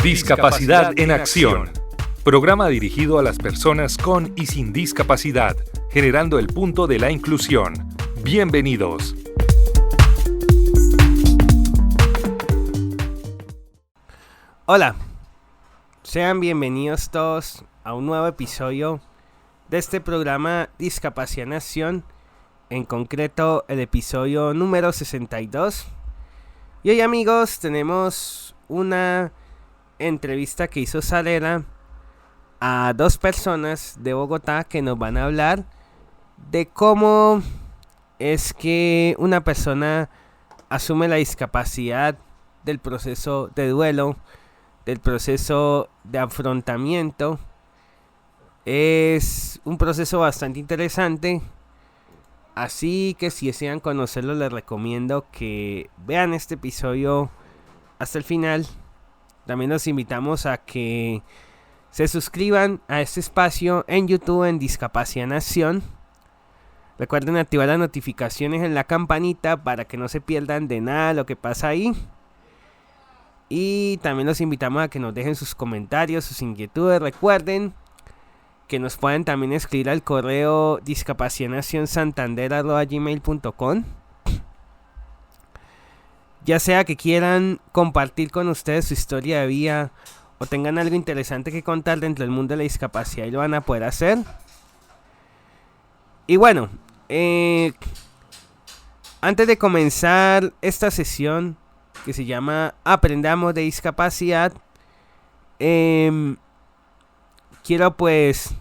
Discapacidad en Acción. Programa dirigido a las personas con y sin discapacidad, generando el punto de la inclusión. Bienvenidos. Hola, sean bienvenidos todos a un nuevo episodio de este programa Discapacidad en Acción, en concreto el episodio número 62. Y hoy, amigos, tenemos una entrevista que hizo Sarela a dos personas de Bogotá que nos van a hablar de cómo es que una persona asume la discapacidad, del proceso de duelo, del proceso de afrontamiento. Es un proceso bastante interesante, así que si desean conocerlo les recomiendo que vean este episodio hasta el final. También los invitamos a que se suscriban a este espacio en YouTube en Discapacidad en Acción. Recuerden activar las notificaciones en la campanita para que no se pierdan de nada lo que pasa ahí. Y también los invitamos a que nos dejen sus comentarios, sus inquietudes. Recuerden que nos pueden también escribir al correo discapacidadnacionsantander@gmail.com. Ya sea que quieran compartir con ustedes su historia de vida o tengan algo interesante que contar dentro del mundo de la discapacidad, y lo van a poder hacer. Y bueno, antes de comenzar esta sesión que se llama Aprendamos de Discapacidad, quiero pues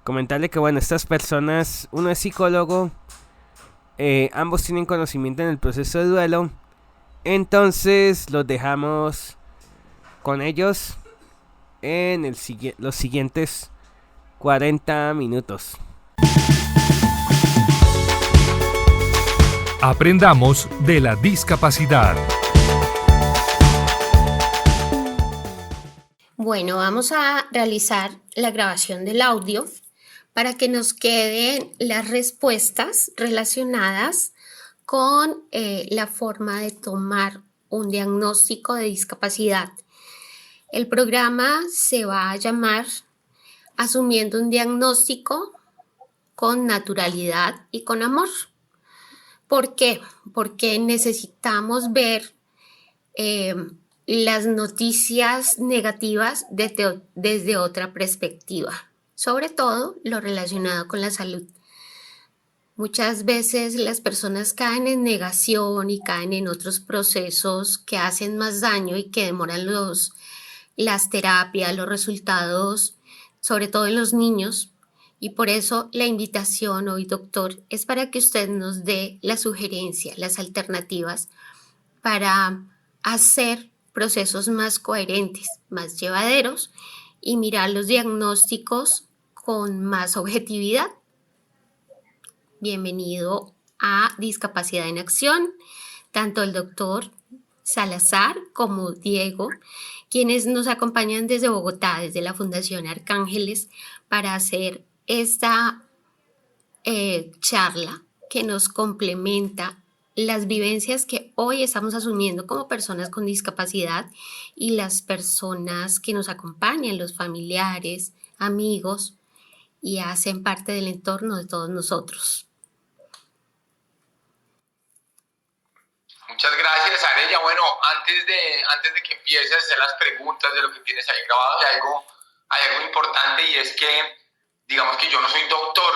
comentarle que bueno, estas personas, uno es psicólogo, ambos tienen conocimiento en el proceso de duelo. Entonces los dejamos con ellos en los siguientes 40 minutos. Aprendamos de la discapacidad. Bueno, vamos a realizar la grabación del audio para que nos queden las respuestas relacionadas con la forma de tomar un diagnóstico de discapacidad. El programa se va a llamar Asumiendo un diagnóstico con naturalidad y con amor. ¿Por qué? Porque necesitamos ver las noticias negativas desde otra perspectiva, sobre todo lo relacionado con la salud. Muchas veces las personas caen en negación y caen en otros procesos que hacen más daño y que demoran las terapias, los resultados, sobre todo en los niños. Y por eso la invitación hoy, doctor, es para que usted nos dé la sugerencia, las alternativas para hacer procesos más coherentes, más llevaderos y mirar los diagnósticos con más objetividad. Bienvenido a Discapacidad en Acción, tanto el doctor Salazar como Diego, quienes nos acompañan desde Bogotá, desde la Fundación Arcángeles, para hacer esta charla que nos complementa las vivencias que hoy estamos asumiendo como personas con discapacidad y las personas que nos acompañan, los familiares, amigos, y hacen parte del entorno de todos nosotros. Muchas gracias, Arella. Bueno, antes de que empieces a hacer las preguntas de lo que tienes ahí grabado, hay algo importante, y es que, digamos que yo no soy doctor.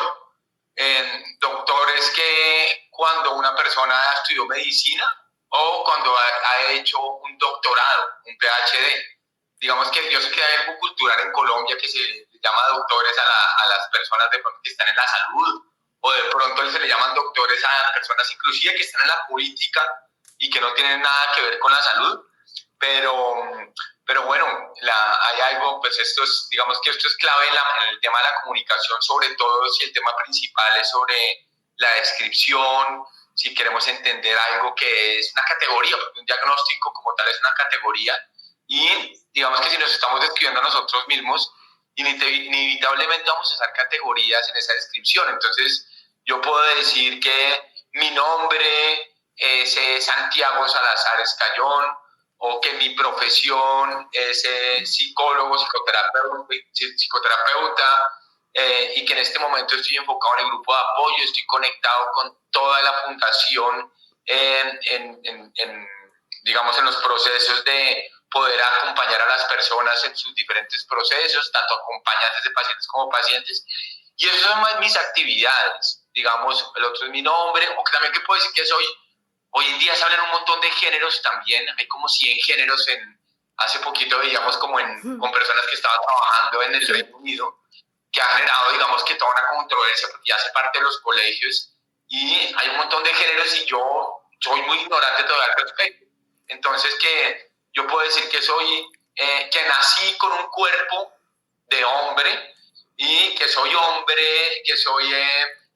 Doctor es que cuando una persona estudió medicina o cuando ha hecho un doctorado, un PhD. Digamos que yo sé que hay algo cultural en Colombia que se llama doctores a las personas de pronto que están en la salud, o de pronto se le llaman doctores a personas inclusive que están en la política y que no tienen nada que ver con la salud, pero bueno, hay algo, pues digamos que esto es clave en el tema de la comunicación, sobre todo si el tema principal es sobre la descripción, si queremos entender algo que es una categoría, porque un diagnóstico como tal es una categoría, y digamos que si nos estamos describiendo a nosotros mismos, inevitablemente vamos a usar categorías en esa descripción. Entonces yo puedo decir que mi nombre es Santiago Salazar Escayón, o que mi profesión es psicólogo, psicoterapeuta, y que en este momento estoy enfocado en el grupo de apoyo, estoy conectado con toda la fundación digamos, en los procesos de poder acompañar a las personas en sus diferentes procesos, tanto acompañantes de pacientes como pacientes. Y esas son más mis actividades. Digamos, el otro es mi nombre, o que también que puedo decir que soy. Hoy en día se hablan un montón de géneros también, hay como 100 géneros. Hace poquito veíamos como con personas que estaban trabajando en el Reino Unido, que ha generado, digamos, que toda una controversia, porque ya hace parte de los colegios, y hay un montón de géneros y yo soy muy ignorante todavía al respecto. Entonces, que yo puedo decir que que nací con un cuerpo de hombre, y que soy hombre,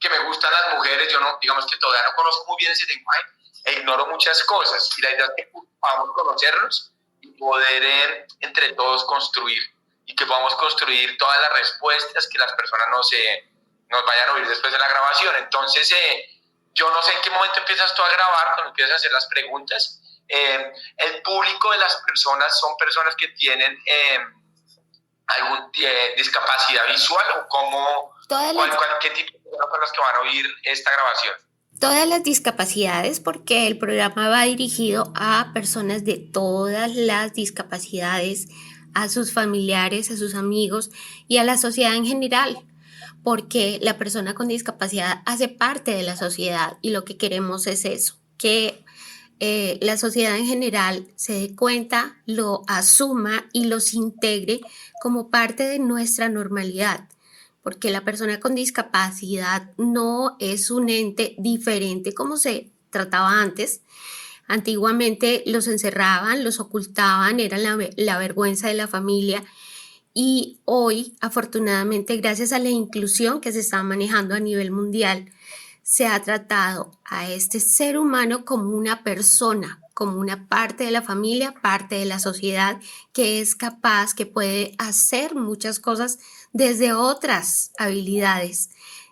que me gustan las mujeres. Yo no, digamos que todavía no conozco muy bien ese lenguaje, e ignoro muchas cosas, y la idea es que podamos conocerlos y poder entre todos construir, y que podamos construir todas las respuestas que las personas nos vayan a oír después de la grabación. Entonces, yo no sé en qué momento empiezas tú a grabar, cuando empiezas a hacer las preguntas. El público de las personas son personas que tienen algún discapacidad visual, o qué tipo de personas son las que van a oír esta grabación. Todas las discapacidades, porque el programa va dirigido a personas de todas las discapacidades, a sus familiares, a sus amigos y a la sociedad en general, porque la persona con discapacidad hace parte de la sociedad, y lo que queremos es eso, que la sociedad en general se dé cuenta, lo asuma y los integre como parte de nuestra normalidad, porque la persona con discapacidad no es un ente diferente como se trataba antes. Antiguamente los encerraban, los ocultaban, era la vergüenza de la familia, y hoy, afortunadamente, gracias a la inclusión que se está manejando a nivel mundial, se ha tratado a este ser humano como una persona, como una parte de la familia, parte de la sociedad, que es capaz, que puede hacer muchas cosas desde otras habilidades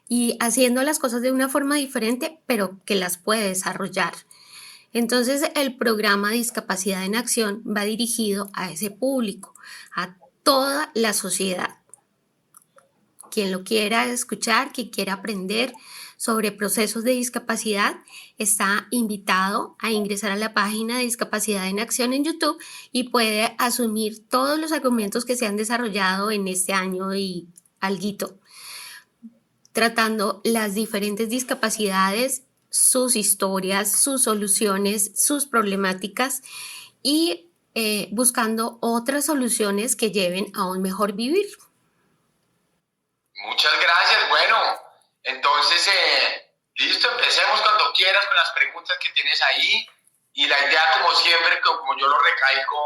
y haciendo las cosas de una forma diferente, pero que las puede desarrollar. Entonces, el programa Discapacidad en Acción va dirigido a ese público, a toda la sociedad. Quien lo quiera escuchar, quien quiera aprender sobre procesos de discapacidad, está invitado a ingresar a la página de Discapacidad en Acción en YouTube y puede asumir todos los argumentos que se han desarrollado en este año y alguito, tratando las diferentes discapacidades, sus historias, sus soluciones, sus problemáticas, y buscando otras soluciones que lleven a un mejor vivir. Muchas gracias. Bueno, entonces, listo, empecemos cuando quieras con las preguntas que tienes ahí. Y la idea, como siempre, como yo lo recalco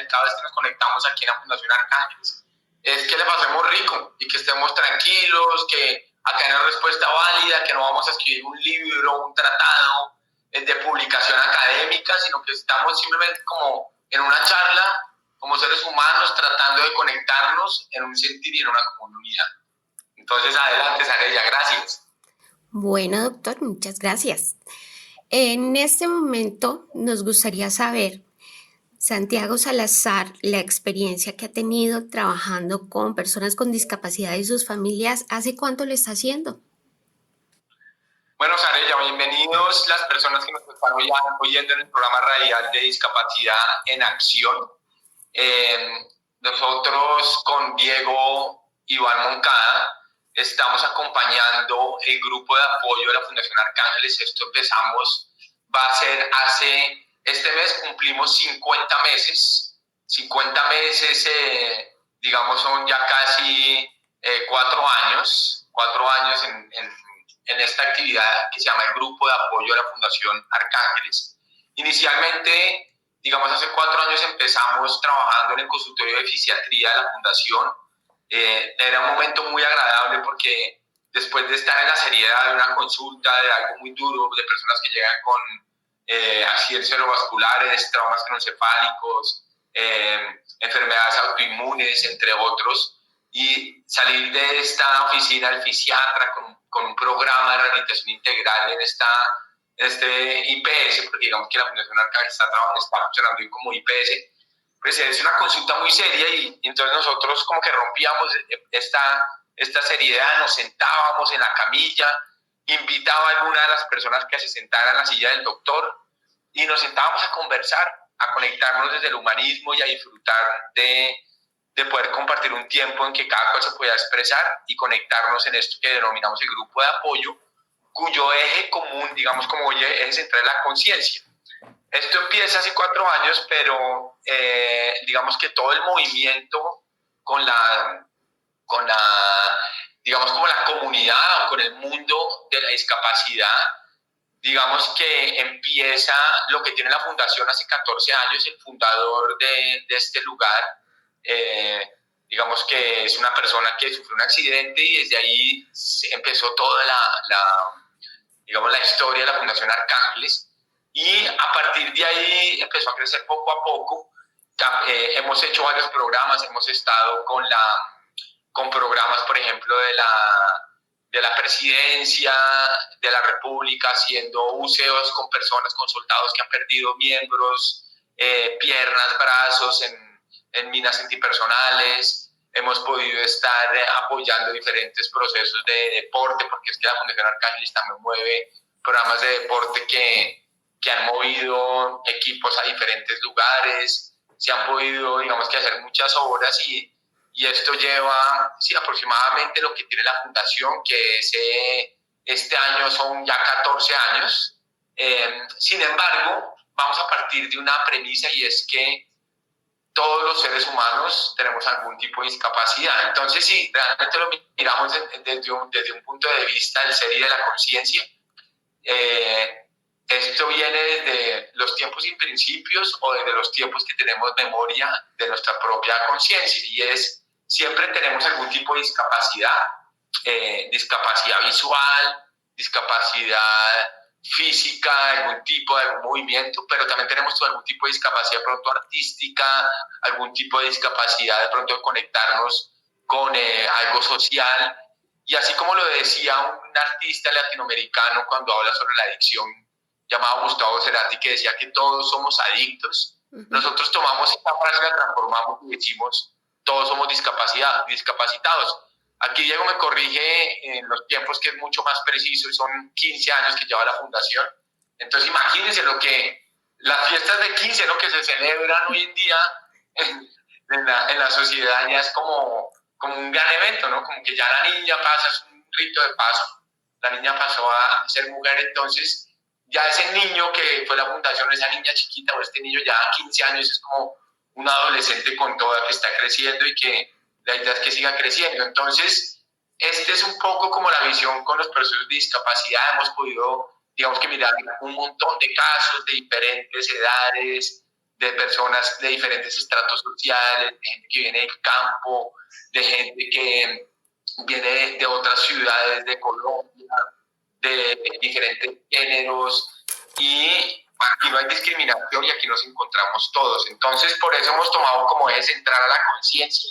cada vez que nos conectamos aquí en la Fundación Arcángeles, es que le pasemos rico y que estemos tranquilos, que acá hay una respuesta válida, que no vamos a escribir un libro, un tratado de publicación académica, sino que estamos simplemente como en una charla, como seres humanos, tratando de conectarnos en un sentir y en una comunidad. Entonces, adelante, Sarella, gracias. Bueno, doctor, muchas gracias. En este momento nos gustaría saber, Santiago Salazar, la experiencia que ha tenido trabajando con personas con discapacidad y sus familias, ¿hace cuánto lo está haciendo? Bueno, Sarella, bienvenidos las personas que nos están oyendo en el programa radial de Discapacidad en Acción. Nosotros con Diego Iván Moncada estamos acompañando el grupo de apoyo de la Fundación Arcángeles. Esto empezamos, va a ser este mes cumplimos 50 meses. 50 meses, digamos, son ya casi 4 años. 4 años en esta actividad que se llama el grupo de apoyo de la Fundación Arcángeles. Inicialmente, digamos, hace 4 años empezamos trabajando en el consultorio de fisiatría de la Fundación. Era un momento muy agradable porque después de estar en la seriedad de una consulta, de algo muy duro, de personas que llegan con accidentes cerebrovasculares, traumas craneoencefálicos, enfermedades autoinmunes, entre otros, y salir de esta oficina del fisiatra con un programa de rehabilitación integral en IPS, porque digamos que la Fundación Arcángel está funcionando hoy como IPS, pues es una consulta muy seria y entonces nosotros como que rompíamos esta seriedad, nos sentábamos en la camilla, invitaba a alguna de las personas que se sentara en la silla del doctor y nos sentábamos a conversar, a conectarnos desde el humanismo y a disfrutar de poder compartir un tiempo en que cada cual se podía expresar y conectarnos en esto que denominamos el grupo de apoyo, cuyo eje común, digamos como eje central es la conciencia. Esto empieza hace 4 años, pero digamos que todo el movimiento con la digamos como la comunidad o con el mundo de la discapacidad, digamos que empieza lo que tiene la fundación hace 14 años, el fundador de este lugar, digamos que es una persona que sufrió un accidente y desde ahí empezó toda digamos, la historia de la Fundación Arcángeles. Y a partir de ahí empezó a crecer poco a poco. Hemos hecho varios programas, hemos estado con programas, por ejemplo, de la presidencia de la República, haciendo buceos con personas, con soldados que han perdido miembros, piernas, brazos en minas antipersonales. Hemos podido estar apoyando diferentes procesos de deporte, porque es que la Fundación Arcángeles también mueve programas de deporte que han movido equipos a diferentes lugares. Se han podido, digamos que, hacer muchas obras y esto lleva, sí, aproximadamente lo que tiene la fundación, que es, este año son ya 14 años. Sin embargo, vamos a partir de una premisa y es que todos los seres humanos tenemos algún tipo de discapacidad. Entonces, si realmente lo miramos desde un punto de vista del ser y de la conciencia, esto viene desde los tiempos sin principios o desde los tiempos que tenemos memoria de nuestra propia conciencia, y es, siempre tenemos algún tipo de discapacidad, discapacidad visual, discapacidad física, algún tipo de algún movimiento, pero también tenemos algún tipo de discapacidad de pronto artística, algún tipo de discapacidad de pronto de conectarnos con algo social. Y así como lo decía un artista latinoamericano cuando habla sobre la adicción, llamado Gustavo Cerati, que decía que todos somos adictos, nosotros tomamos esta frase, la transformamos y decimos todos somos discapacitados. Aquí Diego me corrige en los tiempos, que es mucho más preciso, y son 15 años que lleva la fundación. Entonces imagínense las fiestas de 15, ¿no?, que se celebran hoy en día en la sociedad, ya es como un gran evento, ¿no? Como que ya la niña pasa, es un rito de paso, la niña pasó a ser mujer. Entonces ya ese niño que fue la fundación, esa niña chiquita o este niño ya a 15 años es como un adolescente con toda, que está creciendo y que la idea es que siga creciendo. Entonces, este es un poco como la visión con los procesos de discapacidad. Hemos podido, digamos que, mirar un montón de casos de diferentes edades, de personas de diferentes estratos sociales, de gente que viene del campo, de gente que viene de otras ciudades de Colombia, de diferentes géneros, y aquí no hay discriminación y aquí nos encontramos todos. Entonces, por eso hemos tomado como es entrar a la conciencia,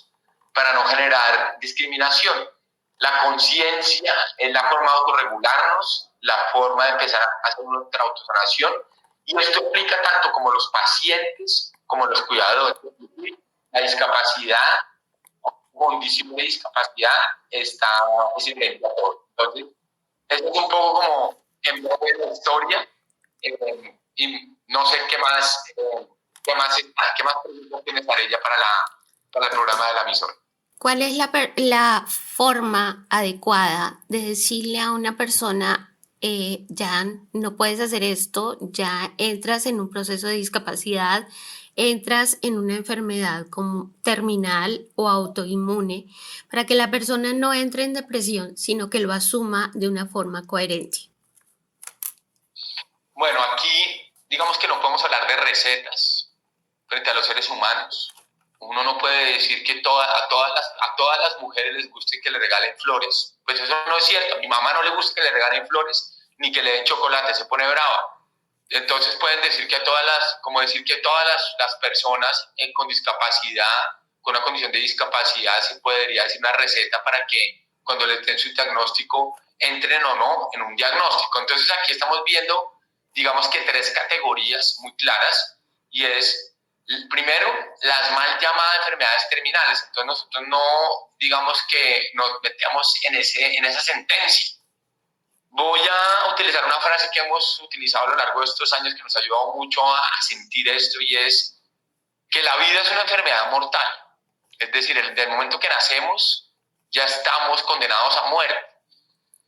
para no generar discriminación. La conciencia es la forma de autorregularnos, la forma de empezar a hacer nuestra autosanación, y esto implica tanto como los pacientes como los cuidadores. La discapacidad, condición de discapacidad, es inherente a todo. Entonces, esto es un poco como en breve la historia, y no sé qué más preguntas tienes, Arella, para el programa de la emisora. ¿Cuál es la forma adecuada de decirle a una persona, ya no puedes hacer esto, ya entras en un proceso de discapacidad, entras en una enfermedad como terminal o autoinmune, para que la persona no entre en depresión, sino que lo asuma de una forma coherente? Bueno, aquí digamos que no podemos hablar de recetas frente a los seres humanos. Uno no puede decir que a todas las mujeres les guste que le regalen flores. Pues eso no es cierto. A mi mamá no le gusta que le regalen flores ni que le den chocolate, se pone brava. Entonces pueden decir que todas las personas con discapacidad, con una condición de discapacidad, se podría decir una receta para que cuando les den su diagnóstico entren o no en un diagnóstico. Entonces aquí estamos viendo digamos que tres categorías muy claras, y es, primero, las mal llamadas enfermedades terminales. Entonces nosotros no, digamos que nos metemos en esa sentencia. Voy a utilizar una frase que hemos utilizado a lo largo de estos años que nos ha ayudado mucho a sentir esto, y es que la vida es una enfermedad mortal. Es decir, desde el momento que nacemos ya estamos condenados a muerte.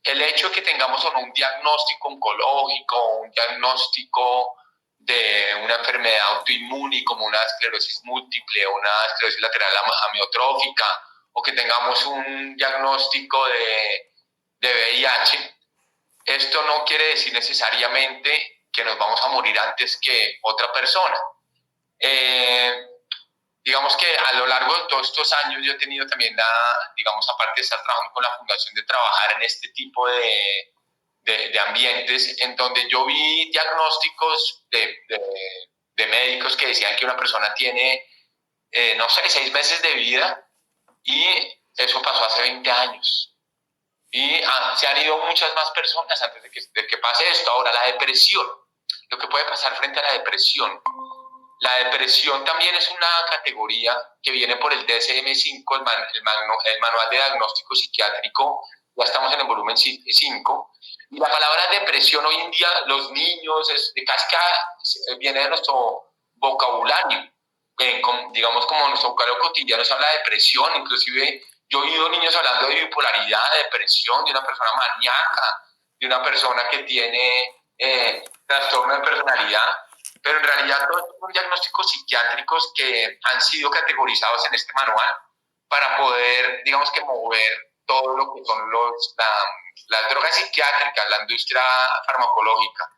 El hecho de que tengamos o no un diagnóstico oncológico, un diagnóstico de una enfermedad autoinmune como una esclerosis múltiple o una esclerosis lateral amiotrófica, o que tengamos un diagnóstico de VIH, esto no quiere decir necesariamente que nos vamos a morir antes que otra persona. Digamos que a lo largo de todos estos años yo he tenido también digamos, aparte de estar trabajando con la fundación, de trabajar en este tipo de ambientes en donde yo vi diagnósticos de médicos que decían que una persona tiene, no sé, 6 meses de vida, y eso pasó hace 20 años. Y se han ido muchas más personas antes de que pase esto. Ahora, la depresión, lo que puede pasar frente a la depresión. La depresión también es una categoría que viene por el DSM-5, el Manual de Diagnóstico Psiquiátrico. Ya estamos en el volumen 5. Y la palabra depresión hoy en día, los niños, viene de nuestro vocabulario. Digamos, como nuestro vocabulario cotidiano se habla de depresión. Inclusive yo he oído niños hablando de bipolaridad, de depresión, de una persona maníaca, de una persona que tiene trastorno de personalidad. Pero en realidad todos son diagnósticos psiquiátricos que han sido categorizados en este manual para poder, digamos, que mover todo lo que son las drogas psiquiátricas, la industria farmacológica.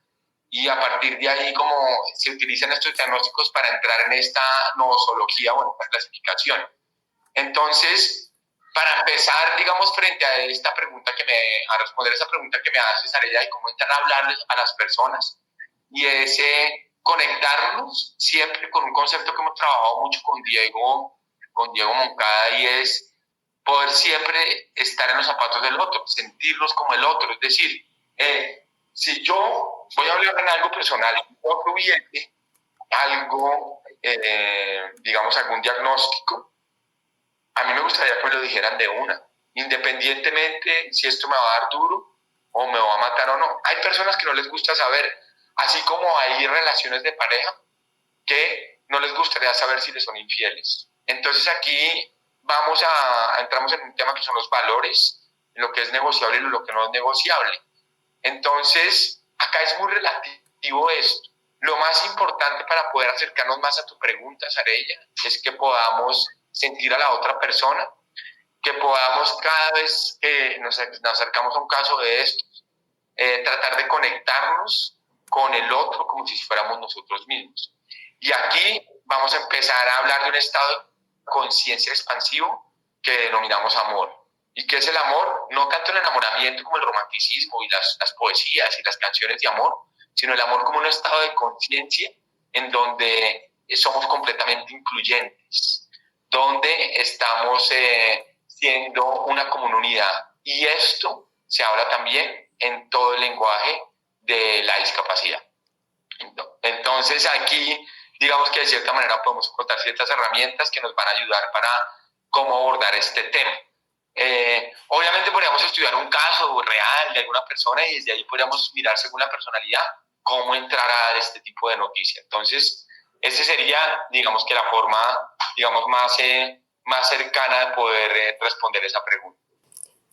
Y a partir de ahí, como se utilizan estos diagnósticos para entrar en esta nosología o en esta clasificación. Entonces, para empezar, digamos, frente a esta pregunta a responder esa pregunta que me hace Sarella, de cómo entrar a hablar a las personas, y ese conectarnos siempre con un concepto que hemos trabajado mucho con Diego Moncada, y es poder siempre estar en los zapatos del otro, sentirlos como el otro. Es decir, si yo voy a hablar en algo personal, yo tuviese algo, digamos, algún diagnóstico, a mí me gustaría que me lo dijeran de una, independientemente si esto me va a dar duro o me va a matar o no. Hay personas que no les gusta saber, así como hay relaciones de pareja que no les gustaría saber si les son infieles. Entonces aquí entramos en un tema que son los valores, lo que es negociable y lo que no es negociable. Entonces, acá es muy relativo esto. Lo más importante para poder acercarnos más a tu pregunta, Sarella, es que podamos sentir a la otra persona, que podamos cada vez que nos acercamos a un caso de estos, tratar de conectarnos con el otro como si fuéramos nosotros mismos. Y aquí vamos a empezar a hablar de un estado de conciencia expansivo que denominamos amor. ¿Y qué es el amor? No tanto el enamoramiento como el romanticismo y las poesías y las canciones de amor, sino el amor como un estado de conciencia en donde somos completamente incluyentes, donde estamos siendo una comunidad. Y esto se habla también en todo el lenguaje de la discapacidad. Entonces aquí, digamos que de cierta manera podemos encontrar ciertas herramientas que nos van a ayudar para cómo abordar este tema. Obviamente podríamos estudiar un caso real de alguna persona y desde ahí podríamos mirar según la personalidad cómo entrar a dar este tipo de noticia. Entonces, esa sería, digamos, que la forma, digamos, más cercana de poder responder esa pregunta.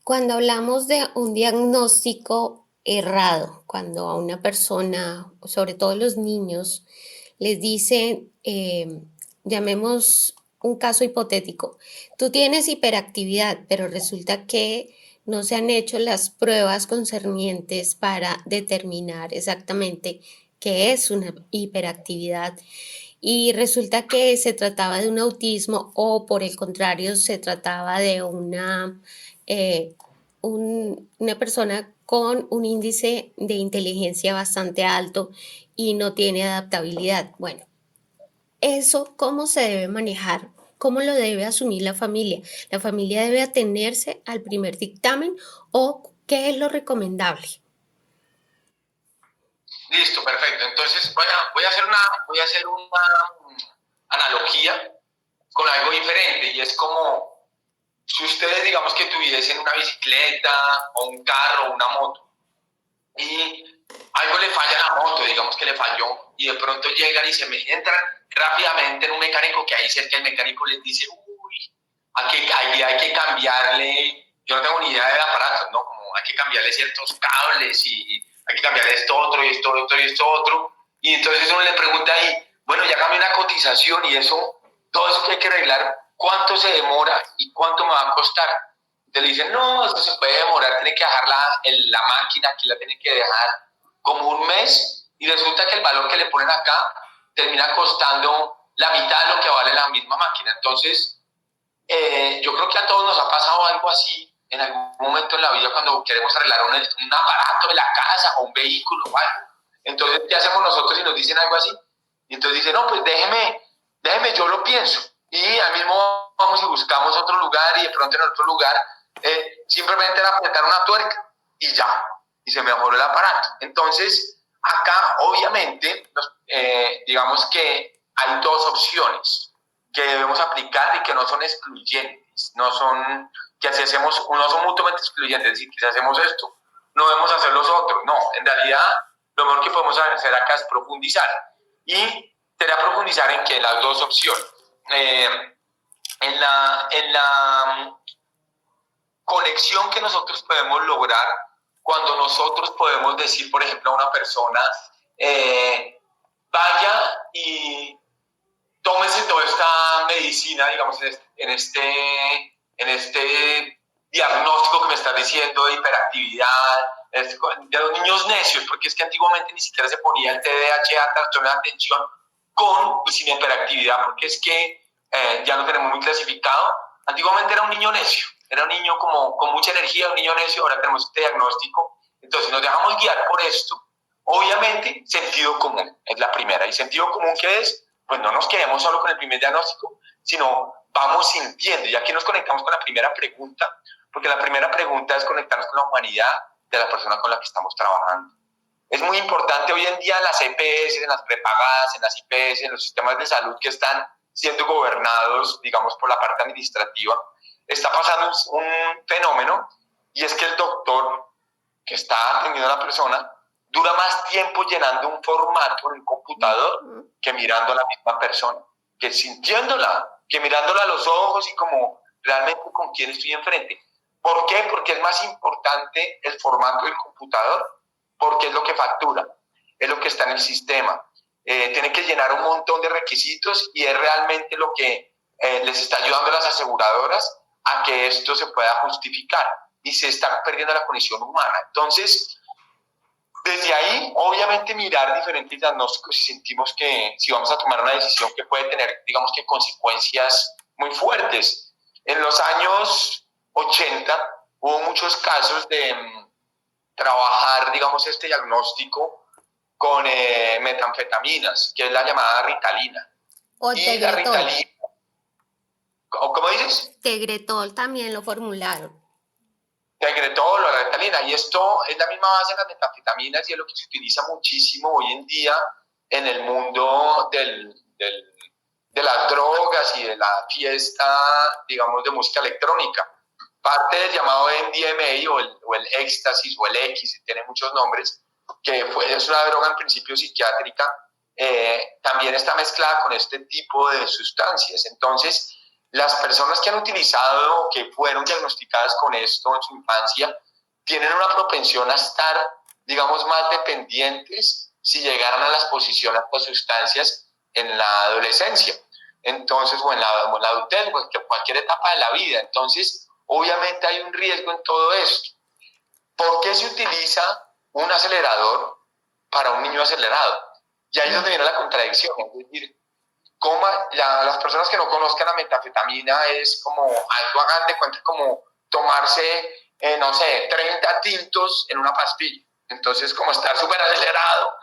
Cuando hablamos de un diagnóstico errado, cuando a una persona, sobre todo los niños, les dicen, llamemos un caso hipotético, tú tienes hiperactividad, pero resulta que no se han hecho las pruebas concernientes para determinar exactamente qué es una hiperactividad, y resulta que se trataba de un autismo o por el contrario se trataba de una persona con un índice de inteligencia bastante alto y no tiene adaptabilidad. Bueno, eso, ¿cómo se debe manejar? ¿Cómo lo debe asumir la familia? ¿La familia debe atenerse al primer dictamen o qué es lo recomendable? Listo, perfecto. Entonces voy a hacer una analogía con algo diferente y es como si ustedes digamos que tuviesen una bicicleta o un carro o una moto y algo le falla a la moto, digamos que le falló y de pronto llegan y entran rápidamente en un mecánico que ahí cerca el mecánico les dice, uy, aquí hay que cambiarle, yo no tengo ni idea del aparato, ¿no? Como hay que cambiarle ciertos cables y hay que cambiarle esto otro y esto otro y esto otro. Y entonces uno le pregunta ahí, bueno, ya cambié una cotización y eso, todo eso que hay que arreglar, ¿cuánto se demora y cuánto me va a costar? Te le dicen, no, eso se puede demorar, tiene que dejar la máquina, aquí la tiene que dejar como un mes y resulta que el valor que le ponen acá termina costando la mitad de lo que vale la misma máquina. Entonces, yo creo que a todos nos ha pasado algo así en algún momento en la vida cuando queremos arreglar un aparato de la casa o un vehículo o algo. Entonces, ¿qué hacemos nosotros si nos dicen algo así? Y entonces dicen, no, pues déjeme, yo lo pienso. Y al mismo vamos y buscamos otro lugar y de pronto en otro lugar simplemente era apretar una tuerca y ya, y se mejoró el aparato. Entonces, acá obviamente, digamos que hay dos opciones que debemos aplicar y que no son excluyentes, no son mutuamente excluyentes, es decir, que si hacemos esto, no debemos hacer los otros, no, en realidad lo mejor que podemos hacer acá es profundizar, y sería profundizar en que las dos opciones, en la conexión que nosotros podemos lograr cuando nosotros podemos decir, por ejemplo, a una persona, vaya y tómese toda esta medicina, digamos, en este diagnóstico que me estás diciendo de hiperactividad, de los niños necios, porque es que antiguamente ni siquiera se ponía el TDAH, trastorno de atención, con y sin hiperactividad, porque es que ya lo tenemos muy clasificado. Antiguamente era un niño necio, era un niño con mucha energía, un niño necio, ahora tenemos este diagnóstico. Entonces, nos dejamos guiar por esto. Obviamente, sentido común es la primera. ¿Y sentido común qué es? Pues no nos quedemos solo con el primer diagnóstico, sino vamos sintiendo. Y aquí nos conectamos con la primera pregunta, porque la primera pregunta es conectarnos con la humanidad de la persona con la que estamos trabajando. Es muy importante hoy en día en las EPS, en las prepagadas, en las IPS, en los sistemas de salud que están siendo gobernados, digamos, por la parte administrativa, está pasando un fenómeno, y es que el doctor que está atendiendo a la persona dura más tiempo llenando un formato en un computador que mirando a la misma persona, que sintiéndola, que mirándola a los ojos y como realmente con quién estoy enfrente. ¿Por qué? Porque es más importante el formato del computador, porque es lo que factura, es lo que está en el sistema. Tiene que llenar un montón de requisitos y es realmente lo que les está ayudando a las aseguradoras a que esto se pueda justificar y se está perdiendo la condición humana. Entonces, desde ahí, obviamente, mirar diferentes diagnósticos si sentimos que si vamos a tomar una decisión que puede tener, digamos que consecuencias muy fuertes. En los años 80 hubo muchos casos de trabajar, digamos, este diagnóstico con metanfetaminas, que es la llamada Ritalina. O y la Ritalina, ¿cómo dices? Tegretol también lo formularon. Tegretol o la Ritalina, y esto es la misma base de las metanfetaminas y es lo que se utiliza muchísimo hoy en día en el mundo de las drogas y de la fiesta, digamos, de música electrónica. Parte del llamado MDMA o el éxtasis o el X, tiene muchos nombres, que es una droga en principio psiquiátrica, también está mezclada con este tipo de sustancias. Entonces, las personas que han utilizado, que fueron diagnosticadas con esto en su infancia, tienen una propensión a estar, digamos, más dependientes si llegaran a la exposición a estas sustancias en la adolescencia. Entonces, o en la adultez, o en cualquier etapa de la vida. Entonces, obviamente hay un riesgo en todo esto. ¿Por qué se utiliza un acelerador para un niño acelerado? Y ahí es donde viene la contradicción. Es decir, las personas que no conozcan la metanfetamina es como algo, hagan de cuenta, como tomarse, no sé, 30 tintos en una pastilla. Entonces, como estar súper acelerado,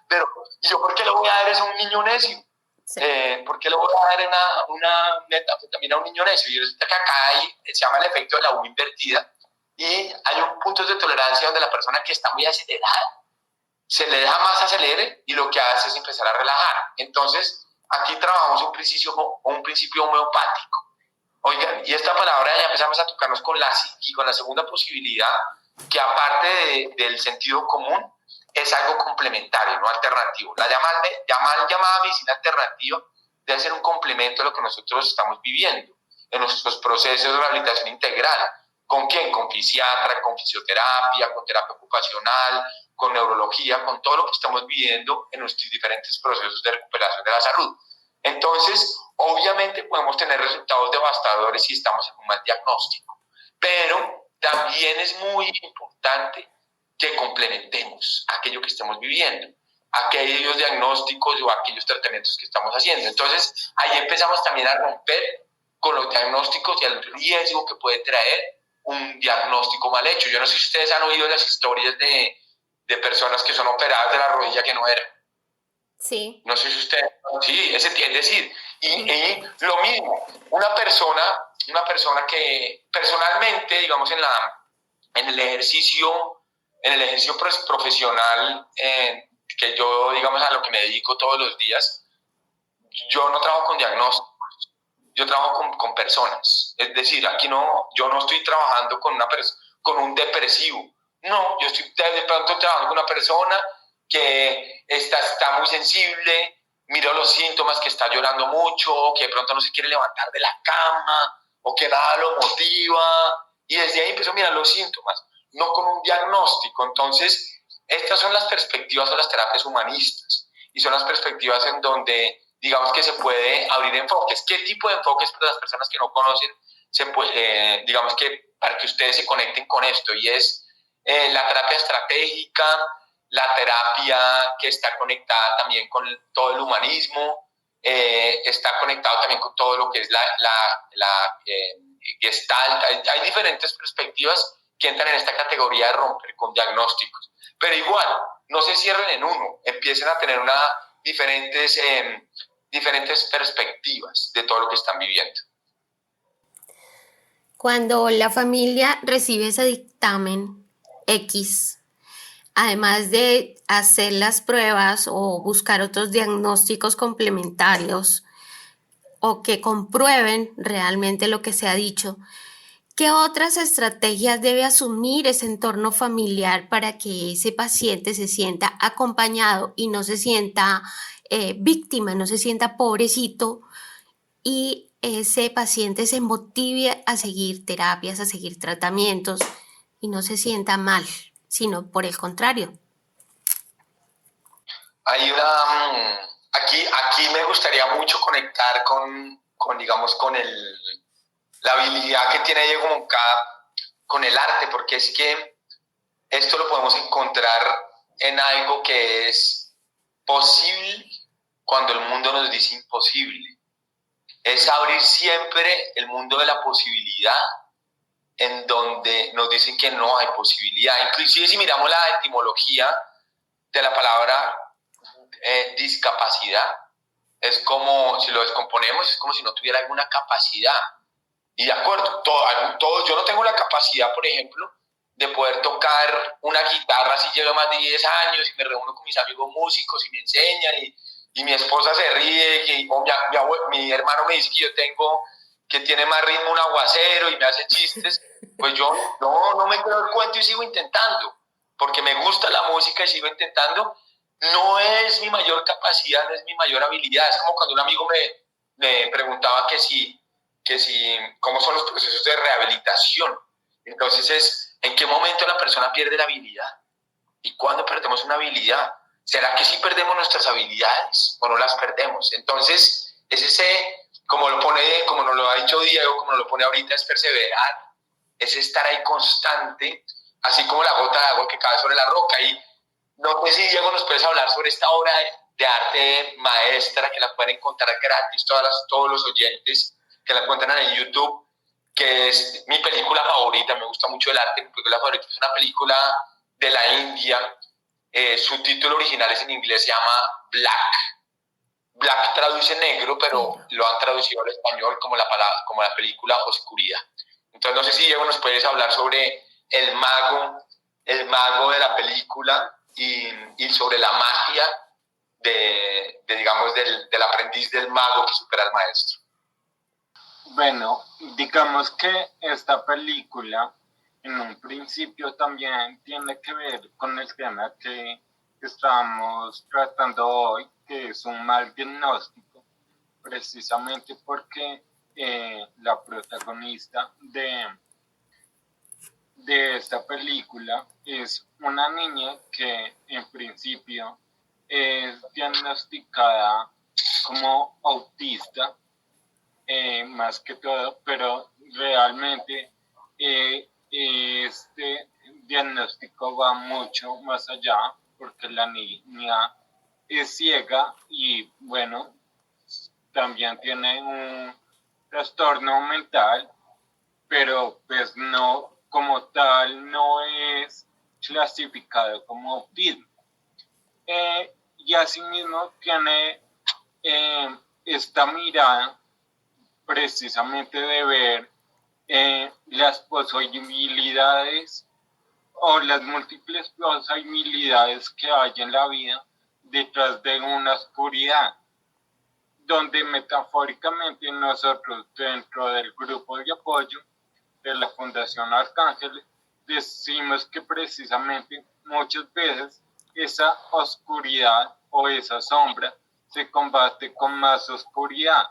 pero ¿yo por qué le voy a dar eso a un niño necio? Sí. ¿Por qué le voy a dar una metanfetamina a un niño necio? Y resulta que acá se llama el efecto de la U invertida, y hay un punto de tolerancia donde la persona que está muy acelerada se le deja más acelere y lo que hace es empezar a relajar. Entonces, aquí trabajamos un principio homeopático. Oigan, y esta palabra ya empezamos a tocarnos con la psiqui, con la segunda posibilidad, que aparte del sentido común, es algo complementario, no alternativo. La llamada medicina alternativa debe ser un complemento a lo que nosotros estamos viviendo en nuestros procesos de rehabilitación integral. ¿Con quién? Con fisiatra, con fisioterapia, con terapia ocupacional, con neurología, con todo lo que estamos viviendo en nuestros diferentes procesos de recuperación de la salud. Entonces, obviamente podemos tener resultados devastadores si estamos en un mal diagnóstico, pero también es muy importante que complementemos aquello que estemos viviendo, aquellos diagnósticos o aquellos tratamientos que estamos haciendo. Entonces, ahí empezamos también a romper con los diagnósticos y el riesgo que puede traer un diagnóstico mal hecho. Yo no sé si ustedes han oído las historias de personas que son operadas de la rodilla que no eran. Sí. No sé si ustedes... Sí, es decir, y lo mismo, una persona que personalmente, digamos, en el ejercicio profesional, que yo, digamos, a lo que me dedico todos los días, yo no trabajo con diagnósticos, yo trabajo con personas. Es decir, aquí yo no estoy trabajando con un depresivo. No, yo estoy de pronto trabajando con una persona que está muy sensible, miro los síntomas, que está llorando mucho, que de pronto no se quiere levantar de la cama, o que nada lo motiva, y desde ahí empiezo a mirar los síntomas, no con un diagnóstico. Entonces, estas son las perspectivas de las terapias humanistas, y son las perspectivas en donde, digamos, que se puede abrir enfoques. ¿Qué tipo de enfoques para las personas que no conocen? Digamos que para que ustedes se conecten con esto, y es la terapia estratégica, la terapia que está conectada también con todo el humanismo, está conectado también con todo lo que es la Gestalt. Hay diferentes perspectivas que entran en esta categoría de romper con diagnósticos. Pero igual, no se cierren en uno, empiecen a tener diferentes perspectivas de todo lo que están viviendo. Cuando la familia recibe ese dictamen X, además de hacer las pruebas o buscar otros diagnósticos complementarios o que comprueben realmente lo que se ha dicho, ¿qué otras estrategias debe asumir ese entorno familiar para que ese paciente se sienta acompañado y no se sienta víctima, no se sienta pobrecito, y ese paciente se motive a seguir terapias, a seguir tratamientos y no se sienta mal, sino por el contrario? Hay aquí me gustaría mucho conectar digamos, con la habilidad que tiene Diego Moncada con el arte, porque es que esto lo podemos encontrar en algo que es posible cuando el mundo nos dice imposible. Es abrir siempre el mundo de la posibilidad en donde nos dicen que no hay posibilidad. Inclusive si miramos la etimología de la palabra discapacidad, es como, si lo descomponemos, es como si no tuviera alguna capacidad. Y de acuerdo, yo no tengo la capacidad, por ejemplo, de poder tocar una guitarra si llevo más de 10 años y me reúno con mis amigos músicos y me enseñan y mi esposa se ríe, o mi hermano me dice que tiene más ritmo un aguacero y me hace chistes. Pues yo no me creo el cuento y sigo intentando, porque me gusta la música y sigo intentando. No es mi mayor capacidad, no es mi mayor habilidad. Es como cuando un amigo me preguntaba cómo son los procesos de rehabilitación. Entonces ¿en qué momento la persona pierde la habilidad? ¿Y cuándo perdemos una habilidad? ¿Será que sí perdemos nuestras habilidades o no las perdemos? Entonces, como nos lo ha dicho Diego, como nos lo pone ahorita, es perseverar, es estar ahí constante, así como la gota de agua que cae sobre la roca. Y no sé si, Diego, nos puedes hablar sobre esta obra de arte maestra, que la pueden encontrar gratis todos los oyentes, que la encuentran en YouTube, que es mi película favorita. Me gusta mucho el arte. Mi película favorita es una película de la India. Su título original es en inglés, se llama Black. Black traduce negro, pero lo han traducido al español como la película Oscuridad. Entonces, no sé si, Diego, nos puedes hablar sobre el mago de la película y sobre la magia digamos, del aprendiz del mago que supera al maestro. Bueno, digamos que esta película en un principio también tiene que ver con el tema que estamos tratando hoy, que es un mal diagnóstico, precisamente porque la protagonista de esta película es una niña que en principio es diagnosticada como autista, más que todo, pero realmente este diagnóstico va mucho más allá porque la niña es ciega y bueno, también tiene un trastorno mental, pero pues no, como tal, no es clasificado como autismo. Y asimismo tiene esta mirada precisamente de ver las posibilidades o las múltiples posibilidades que hay en la vida detrás de una oscuridad, donde metafóricamente nosotros dentro del grupo de apoyo de la Fundación Arcángel decimos que precisamente muchas veces esa oscuridad o esa sombra se combate con más oscuridad.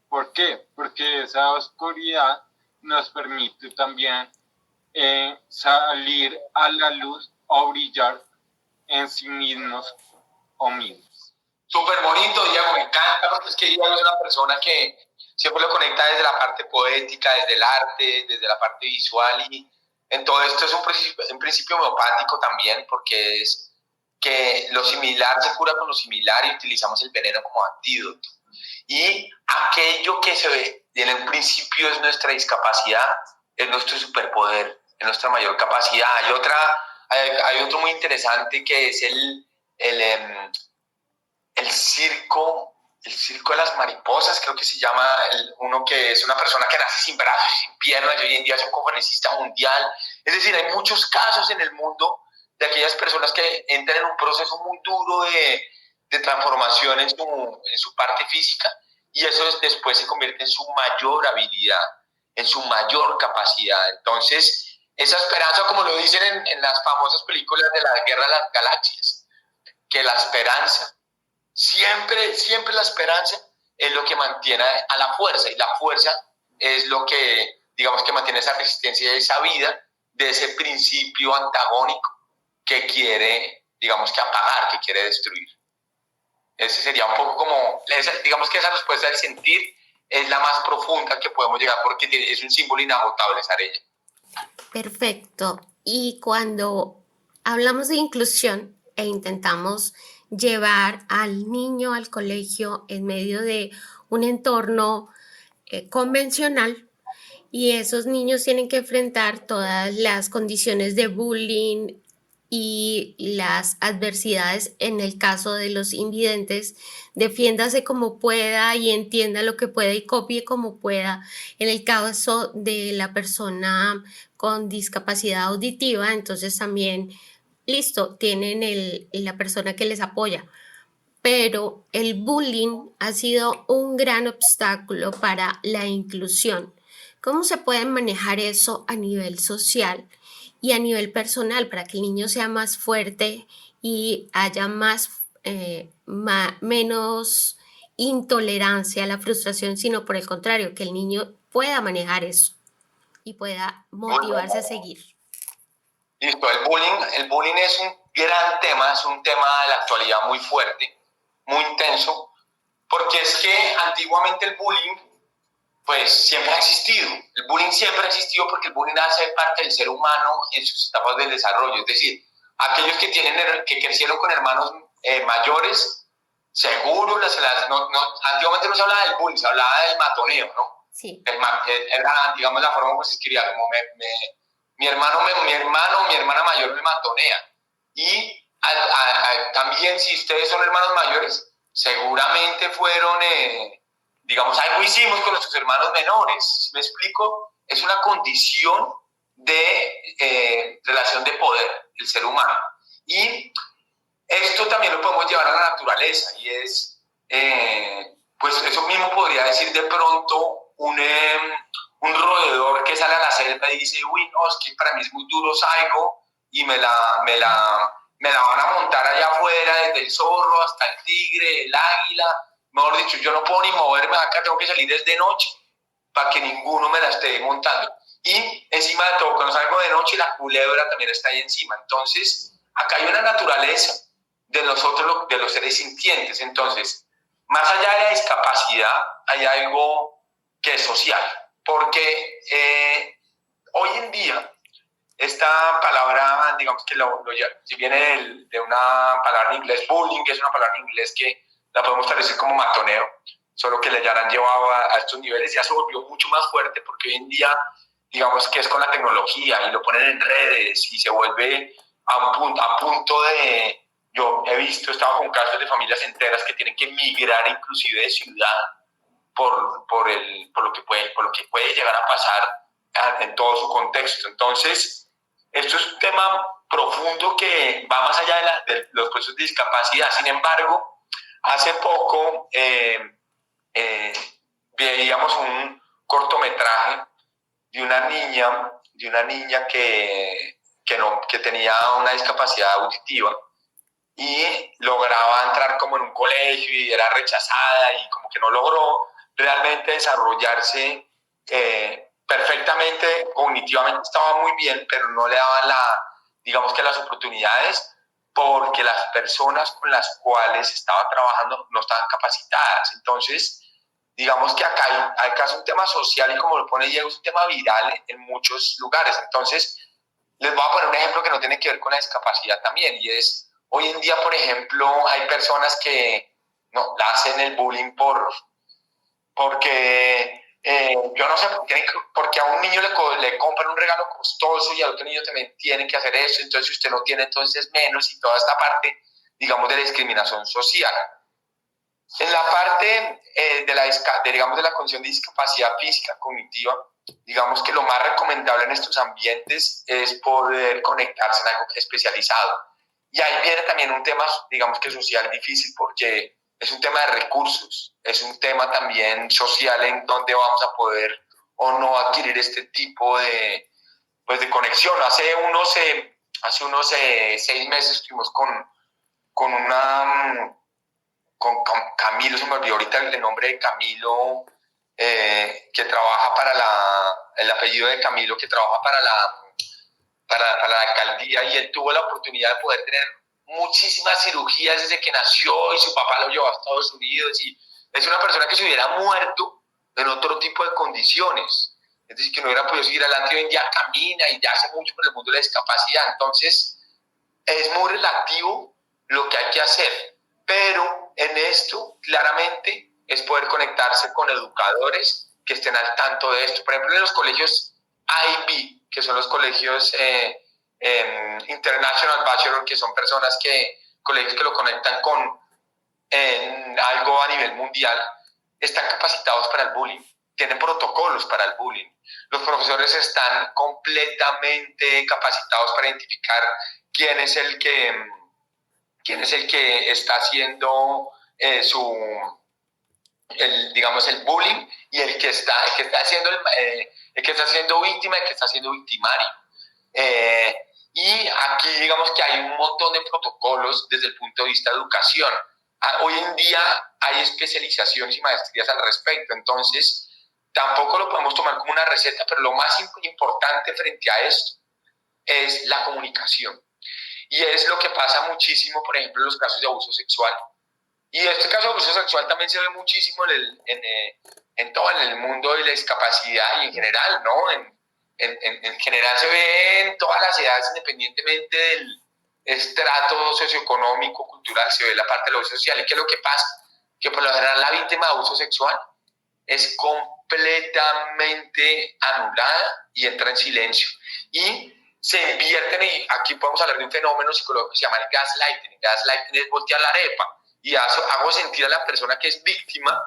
¿Por qué? Porque esa oscuridad nos permite también salir a la luz o brillar en sí mismos o mismos. Súper bonito, Diego, me encanta, porque es que Diego es una persona que siempre lo conecta desde la parte poética, desde el arte, desde la parte visual, y en todo esto es un principio homeopático también, porque es que lo similar se cura con lo similar y utilizamos el veneno como antídoto. Y aquello que se ve en el principio es nuestra discapacidad, es nuestro superpoder, es nuestra mayor capacidad. Hay otro muy interesante que es el circo de las mariposas, creo que se llama, uno que es una persona que nace sin brazos y sin piernas y hoy en día es un conferencista mundial. Es decir, hay muchos casos en el mundo de aquellas personas que entran en un proceso muy duro de transformación en su parte física, y eso después se convierte en su mayor habilidad, en su mayor capacidad. Entonces, esa esperanza, como lo dicen en las famosas películas de la Guerra de las Galaxias, que la esperanza, siempre la esperanza es lo que mantiene a la fuerza, y la fuerza es lo que, digamos, que mantiene esa resistencia y esa vida de ese principio antagónico que quiere, digamos, que apagar, que quiere destruir. Ese sería un poco como, digamos que esa respuesta del sentir es la más profunda que podemos llegar, porque es un símbolo inagotable, Sarella. Perfecto. Y cuando hablamos de inclusión e intentamos llevar al niño al colegio en medio de un entorno convencional, y esos niños tienen que enfrentar todas las condiciones de bullying y las adversidades. En el caso de los invidentes, defiéndase como pueda y entienda lo que pueda y copie como pueda. En el caso de la persona con discapacidad auditiva, entonces también, listo, tienen la persona que les apoya. Pero el bullying ha sido un gran obstáculo para la inclusión. ¿Cómo se puede manejar eso a nivel social y a nivel personal para que el niño sea más fuerte y haya menos intolerancia a la frustración, sino por el contrario, que el niño pueda manejar eso y pueda motivarse a seguir? Listo, el bullying es un gran tema, es un tema de la actualidad muy fuerte, muy intenso, porque es que antiguamente el bullying pues siempre ha existido. El bullying siempre ha existido porque el bullying hace parte del ser humano en sus etapas de desarrollo. Es decir, aquellos que crecieron con hermanos mayores, seguro, antiguamente no se hablaba del bullying, se hablaba del matoneo, ¿no? Sí. Era, digamos, la forma como se escribía, como mi hermana mayor me matonea. Y también, si ustedes son hermanos mayores, seguramente fueron... digamos, algo hicimos con nuestros hermanos menores. ¿Me explico? Es una condición de relación de poder del ser humano. Y Esto también lo podemos llevar a la naturaleza y es, pues eso mismo podría decir de pronto un roedor que sale a la selva y dice, uy, no, es que para mí es muy duro, salgo y me la van a montar allá afuera, desde el zorro hasta el tigre, el águila, mejor dicho, yo no puedo ni moverme acá, tengo que salir desde noche para que ninguno me la esté montando. Y encima de todo, cuando salgo de noche, la culebra también está ahí encima. Entonces, acá hay una naturaleza de nosotros, de los seres sintientes. Entonces, más allá de la discapacidad, hay algo que es social. Porque hoy en día, esta palabra, digamos que si viene de una palabra en inglés, bullying, es una palabra en inglés que la podemos traducir como matoneo, solo que ya la han llevado a estos niveles, ya se volvió mucho más fuerte porque hoy en día, digamos que es con la tecnología y lo ponen en redes y se vuelve a punto de, yo he estado con casos de familias enteras que tienen que migrar inclusive de ciudad por lo que puede llegar a pasar en todo su contexto. Entonces, esto es un tema profundo que va más allá de los procesos de discapacidad. Sin embargo, hace poco veíamos un cortometraje de una niña que tenía una discapacidad auditiva y lograba entrar como en un colegio y era rechazada y como que no logró realmente desarrollarse perfectamente, cognitivamente estaba muy bien, pero no le daban digamos que las oportunidades porque las personas con las cuales estaba trabajando no estaban capacitadas. Entonces, digamos que acá hay casi un tema social y como lo pone Diego, es un tema viral en muchos lugares. Entonces, les voy a poner un ejemplo que no tiene que ver con la discapacidad también, y es, hoy en día, por ejemplo, hay personas que no hacen el bullying porque yo no sé porque a un niño le compran un regalo costoso y al otro niño también tiene que hacer eso, entonces si usted no tiene, entonces menos, y toda esta parte, digamos, de la discriminación social. En la parte digamos, de la condición de discapacidad física cognitiva, digamos que lo más recomendable en estos ambientes es poder conectarse en algo especializado. Y ahí viene también un tema, digamos que social difícil, porque es un tema de recursos, es un tema también social en donde vamos a poder o no adquirir este tipo de conexión. Hace unos 6 meses estuvimos con Camilo, se me olvidó ahorita el nombre de Camilo, que trabaja el apellido de Camilo, que trabaja para la alcaldía, y él tuvo la oportunidad de poder tener muchísimas cirugías desde que nació y su papá lo llevó a Estados Unidos, y es una persona que se hubiera muerto en otro tipo de condiciones, es decir, que no hubiera podido seguir adelante. Hoy en día camina y ya hace mucho por el mundo de la discapacidad. Entonces es muy relativo lo que hay que hacer, pero en esto claramente es poder conectarse con educadores que estén al tanto de esto. Por ejemplo, en los colegios IB, que son los colegios International Bachelor, que son colegios que lo conectan con algo a nivel mundial, están capacitados para el bullying, tienen protocolos para el bullying. Los profesores están completamente capacitados para identificar quién es el que está haciendo digamos, el bullying, y el que está siendo víctima y el que está siendo victimario. Y aquí digamos que hay un montón de protocolos desde el punto de vista de educación. Hoy en día hay especializaciones y maestrías al respecto, entonces tampoco lo podemos tomar como una receta, pero lo más importante frente a esto es la comunicación. Y es lo que pasa muchísimo, por ejemplo, en los casos de abuso sexual. Y este caso de abuso sexual también se ve muchísimo en todo el mundo de la discapacidad y en general, ¿no? En general se ve en todas las edades, independientemente del estrato socioeconómico, cultural, se ve la parte del abuso social. ¿Y qué es lo que pasa? Que por lo general la víctima de abuso sexual es completamente anulada y entra en silencio. Y se invierten, y aquí podemos hablar de un fenómeno psicológico que se llama el gaslighting. El gaslighting es voltear la arepa y hago sentir a la persona que es víctima,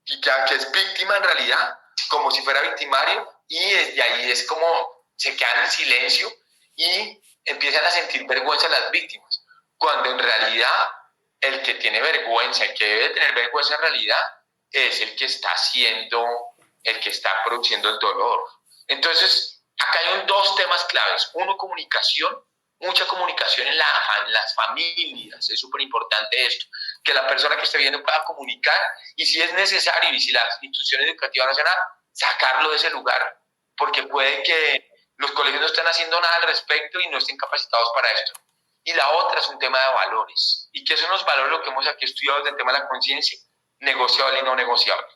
y que es víctima en realidad, como si fuera victimario, y desde ahí es como se quedan en silencio y empiezan a sentir vergüenza las víctimas. cuando en realidad el que tiene vergüenza, el que debe tener vergüenza en realidad, es el que está produciendo el dolor. Entonces, acá hay dos temas claves. Uno, comunicación, mucha comunicación en las familias. Es súper importante esto, que la persona que esté viendo pueda comunicar y si es necesario y si la institución educativa nacional, sacarlo de ese lugar, porque puede que los colegios no estén haciendo nada al respecto y no estén capacitados para esto. Y la otra es un tema de valores. ¿Y qué son los valores? Lo que hemos aquí estudiado desde el tema de la conciencia, negociable y no negociable.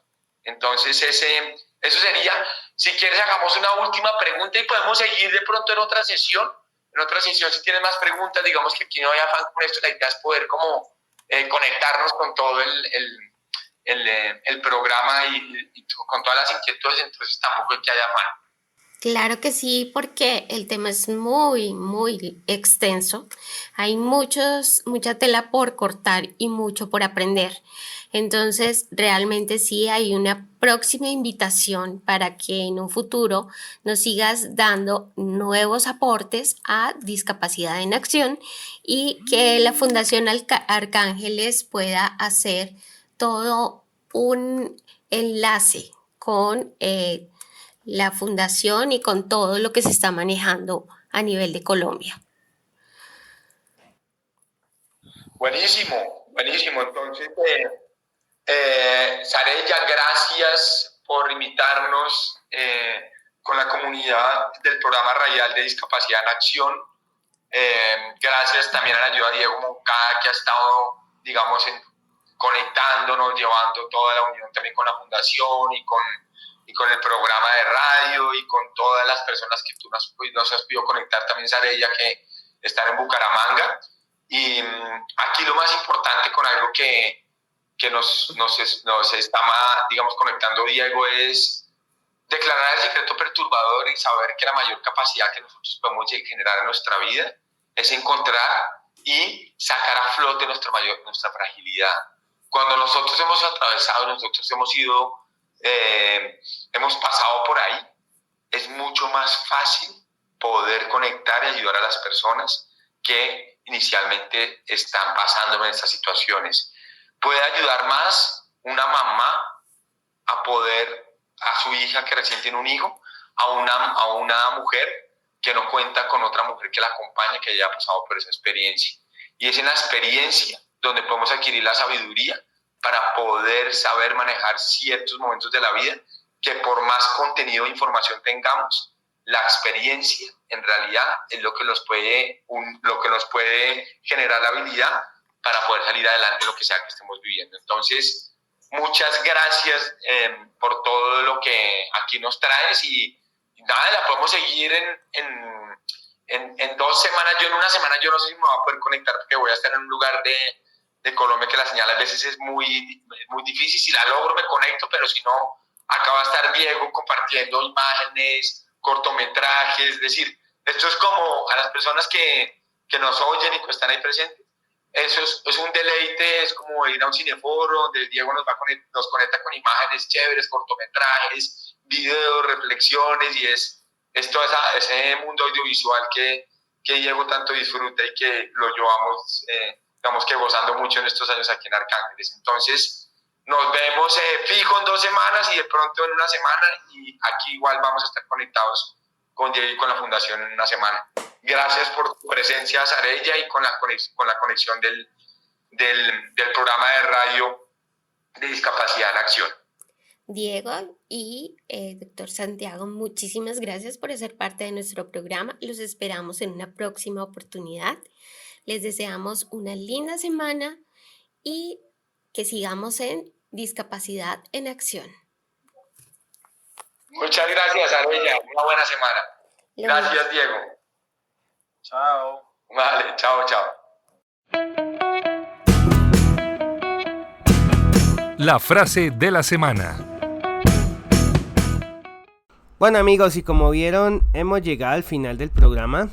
Entonces, eso sería. Si quieres, hagamos una última pregunta y podemos seguir de pronto en otra sesión. En otra sesión, si tienes más preguntas, digamos que aquí no hay afán con esto, la idea es poder como conectarnos con todo el programa y con todas las inquietudes, entonces tampoco hay que haya afán. Claro que sí, porque el tema es muy, muy extenso. Hay mucha tela por cortar y mucho por aprender. Entonces, realmente sí hay una próxima invitación para que en un futuro nos sigas dando nuevos aportes a Discapacidad en Acción y que la Fundación Arcángeles pueda hacer todo un enlace con la fundación y con todo lo que se está manejando a nivel de Colombia. Buenísimo. Entonces, Sarella, gracias por invitarnos con la comunidad del programa radial de Discapacidad en Acción. Gracias también a la ayuda de Diego Moncada, que ha estado, digamos, conectándonos, llevando toda la unión también con la fundación y con el programa de radio y con todas las personas que tú nos has podido conectar, también Sarella, que están en Bucaramanga. Y aquí lo más importante con algo que nos está, digamos, conectando Diego es declarar el secreto perturbador y saber que la mayor capacidad que nosotros podemos generar en nuestra vida es encontrar y sacar a flote nuestra fragilidad. Cuando nosotros hemos atravesado, nosotros hemos pasado por ahí, es mucho más fácil poder conectar y ayudar a las personas que inicialmente están pasando en estas situaciones. Puede ayudar más una mamá a su hija que recién tiene un hijo, a una mujer que no cuenta con otra mujer que la acompañe, que haya pasado por esa experiencia. Y es en la experiencia donde podemos adquirir la sabiduría para poder saber manejar ciertos momentos de la vida, que por más contenido e información tengamos, la experiencia en realidad es lo que nos puede generar la habilidad para poder salir adelante en lo que sea que estemos viviendo. Entonces, muchas gracias por todo lo que aquí nos traes y nada, la podemos seguir en 2 semanas. Yo en una semana yo no sé si me voy a poder conectar porque voy a estar en un lugar de Colombia que la señal a veces es muy difícil. Si la logro me conecto, pero si no, acá va a estar Diego compartiendo imágenes, cortometrajes. Es decir, esto es como a las personas que nos oyen y que están ahí presentes. Eso es un deleite, es como ir a un cineforo donde Diego nos conecta con imágenes chéveres, cortometrajes, videos, reflexiones, y es todo ese mundo audiovisual que Diego tanto disfruta y que lo llevamos, digamos que gozando mucho en estos años aquí en Arcángeles. Entonces, nos vemos fijo en 2 semanas y de pronto en una semana, y aquí igual vamos a estar conectados con Diego y con la Fundación en una semana. Gracias por tu presencia, Sarella, y con la conexión del programa de radio de Discapacidad en Acción. Diego y doctor Santiago, muchísimas gracias por ser parte de nuestro programa. Los esperamos en una próxima oportunidad. Les deseamos una linda semana y que sigamos en Discapacidad en Acción. Muchas gracias, Sarella. Una buena semana. Gracias, Diego. Chao. Vale, chao. La frase de la semana. Bueno amigos, y como vieron, hemos llegado al final del programa.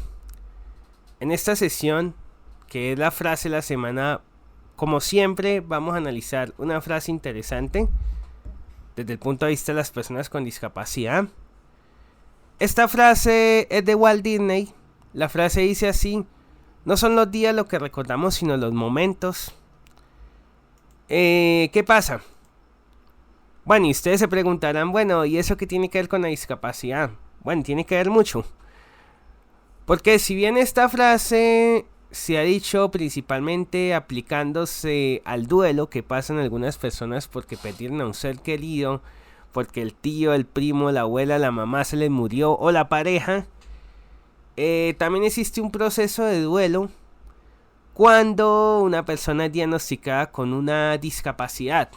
En esta sesión, que es la frase de la semana, como siempre, vamos a analizar una frase interesante desde el punto de vista de las personas con discapacidad. Esta frase es de Walt Disney. La frase dice así: No son los días lo que recordamos, sino los momentos. ¿Qué pasa? Bueno, y ustedes se preguntarán, bueno, ¿y eso qué tiene que ver con la discapacidad? Bueno, tiene que ver mucho. Porque si bien esta frase se ha dicho principalmente aplicándose al duelo que pasan algunas personas porque perdieron a un ser querido, porque el tío, el primo, la abuela, la mamá se les murió o la pareja, también existe un proceso de duelo cuando una persona es diagnosticada con una discapacidad.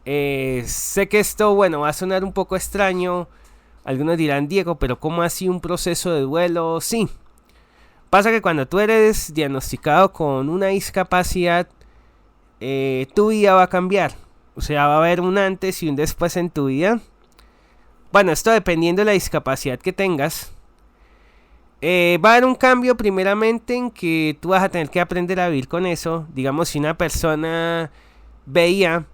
Sé que esto, bueno, va a sonar un poco extraño. Algunos dirán, Diego, pero ¿cómo así un proceso de duelo? Sí. Pasa que cuando tú eres diagnosticado con una discapacidad, tu vida va a cambiar. O sea, va a haber un antes y un después en tu vida. Bueno, esto dependiendo de la discapacidad que tengas. Va a haber un cambio primeramente en que tú vas a tener que aprender a vivir con eso. Digamos, si una persona veía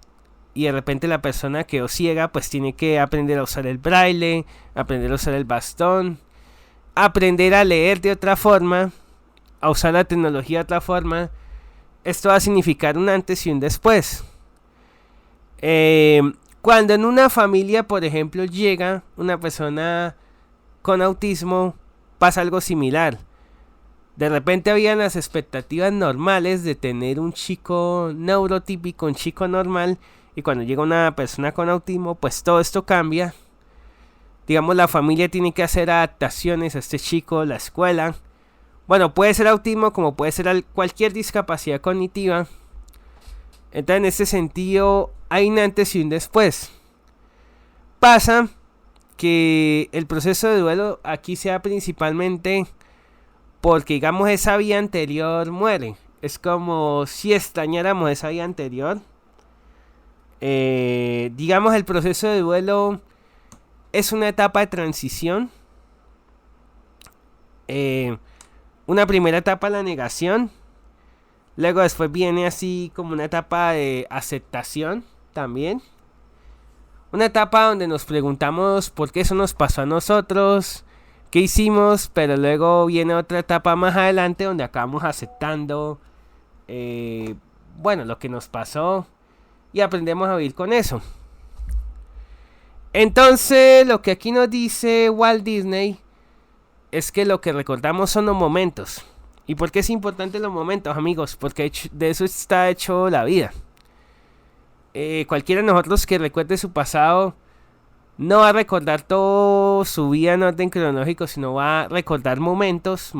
y de repente la persona quedó ciega, pues tiene que aprender a usar el braille, aprender a usar el bastón, aprender a leer de otra forma, a usar la tecnología de otra forma. Esto va a significar un antes y un después. Cuando en una familia, por ejemplo, llega una persona con autismo, pasa algo similar. De repente habían las expectativas normales de tener un chico neurotípico, un chico normal, y cuando llega una persona con autismo, pues todo esto cambia. Digamos, la familia tiene que hacer adaptaciones a este chico, la escuela. Bueno, puede ser autismo como puede ser cualquier discapacidad cognitiva. Entonces, en este sentido, hay un antes y un después. Pasa que el proceso de duelo aquí sea principalmente porque, digamos, esa vida anterior muere. Es como si extrañáramos esa vida anterior. Digamos, el proceso de duelo es una etapa de transición. Una primera etapa, la negación. Luego después viene así como una etapa de aceptación también. Una etapa donde nos preguntamos por qué eso nos pasó a nosotros, qué hicimos, pero luego viene otra etapa más adelante donde acabamos aceptando, bueno, lo que nos pasó y aprendemos a vivir con eso. Entonces, lo que aquí nos dice Walt Disney es que lo que recordamos son los momentos. ¿Y por qué es importante los momentos, amigos? Porque de eso está hecho la vida. Cualquiera de nosotros que recuerde su pasado no va a recordar toda su vida en orden cronológico, sino va a recordar momentos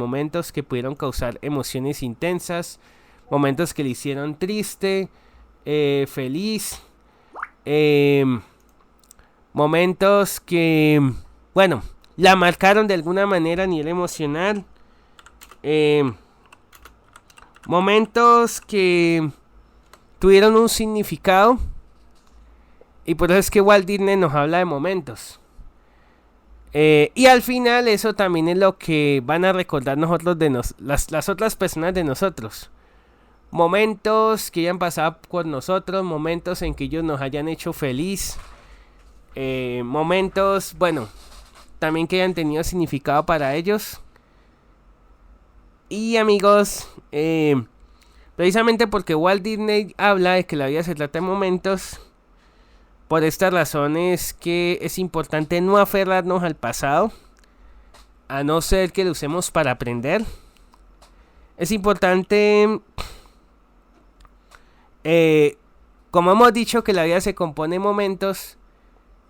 que pudieron causar emociones intensas, momentos que le hicieron triste, feliz, momentos que, bueno, la marcaron de alguna manera a nivel emocional, momentos que tuvieron un significado. Y por eso es que Walt Disney nos habla de momentos. Y al final eso también es lo que van a recordar nosotros de las otras personas de nosotros. Momentos que hayan pasado con nosotros, momentos en que ellos nos hayan hecho feliz. Momentos, bueno, también que hayan tenido significado para ellos. Y amigos, precisamente porque Walt Disney habla de que la vida se trata de momentos, por esta razón es que es importante no aferrarnos al pasado, a no ser que lo usemos para aprender. Es importante, como hemos dicho que la vida se compone de momentos,